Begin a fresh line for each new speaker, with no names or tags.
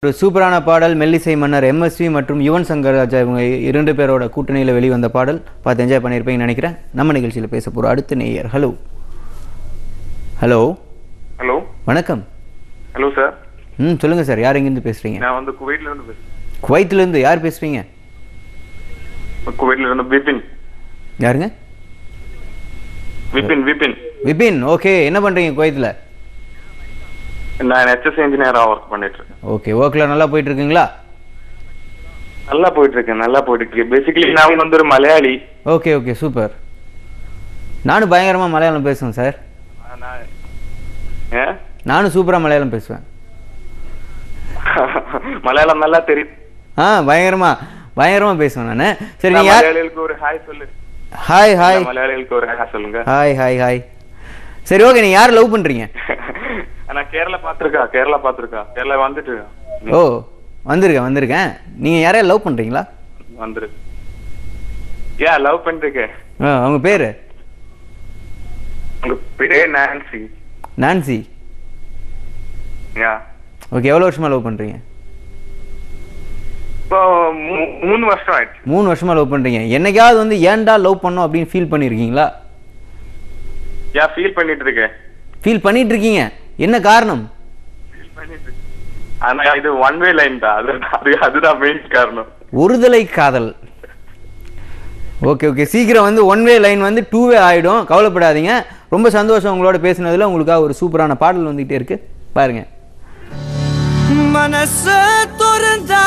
ஒரு சூப்பரான பாடல் மெல்லிசை மன்னர் எம்எஸ்வி மற்றும் யுவன் சங்கர் ராஜா இவங்க இரண்டு பேரோட கூட்டணியில் வெளிவந்த பாடல் பார்த்து என்ஜாய் பண்ணியிருப்பீங்கன்னு நினைக்கிறேன். நம்ம நிகழ்ச்சியில் பேச போகிற அடுத்த நேயர். ஹலோ ஹலோ
ஹலோ
வணக்கம்.
Hello sir.
சொல்லுங்கள் சார், யார் எங்கேருந்து பேசுகிறீங்க?
நான் வந்து குவைட்லேருந்து பேசுகிறேன்.
குவைத்திலேருந்து யார் பேசுகிறீங்க?
குவைட்லேருந்து விபின்.
யாருங்க?
விபின் விபின்
விபின். ஓகே, என்ன பண்ணுறீங்க குவைத்தில்?
நான் ஹெச்எஸ் இன்ஜினியராக ஒர்க் பண்ணிட்டு இருக்கேன்.
ஓகே, ஒர்க்கில் நல்லா போயிட்டு இருக்குங்களா?
நல்லா போயிட்டு இருக்கு. பேசிக்கலி நான் வந்து ஒரு மலையாளி.
Okay okay, super. நானும் பயங்கரமாக மலையாளம் பேசுவேன் சார். நானும் சூப்பராக மலையாளம் பேசுவேன்.
மலையாளம் நல்லா தெரியும்.
பயங்கரமாக பேசுவேன் நான். சரி, நீங்க
மலையாளிகளுக்கு ஒரு ஹாய் சொல்லு.
Hi hi.
மலையாளிகளுக்கு ஒரு ஹாய் சொல்லுங்க.
Hi hi hi. சரி, ஓகே, நீங்க யார் லவ் பண்றீங்க?
நான் கேரளா பாத்துருக்கா. கேரளா வந்துட்டு.
ஓ, வந்திருக்கேன். நீங்க யாரையா லவ் பண்றீங்களா?
வந்துருக்கு. லவ் பண்ணிருக்கேன்.
உங்க பேரு?
உங்க பேரு நான்சி.
நான்சி. ஓகே, எவ்வளவு வருஷமா லவ் பண்றீங்க?
இப்போ 3 வருஷம் ஆயிடுச்சு.
3 வருஷமா லவ் பண்றீங்க. என்னைக்காவது வந்து ஏன்டா லவ் பண்ணோம் அப்படின்னு ஃபீல் பண்ணிருக்கீங்களா?
ஃபீல் பண்ணிட்டு இருக்கேன்.
ஃபீல் பண்ணிட்டு இருக்கீங்க? என்ன காரணம்?
ஆனா இது ஒன் வே லைன் தான். அதுதான் மெயின் காரணம்.
ஒருதலை காதல். ஓகே ஓகே, சீக்கிரம் வந்து ஒன் வே லைன் வந்து 2 வே ஆயிடும், கவலைப்படாதீங்க. ரொம்ப சந்தோஷம் உங்களோட பேசினதுல. உங்களுக்காக ஒரு சூப்பரான பாடல் வந்துகிட்டே இருக்கு, பாருங்க. மனச துறந்தா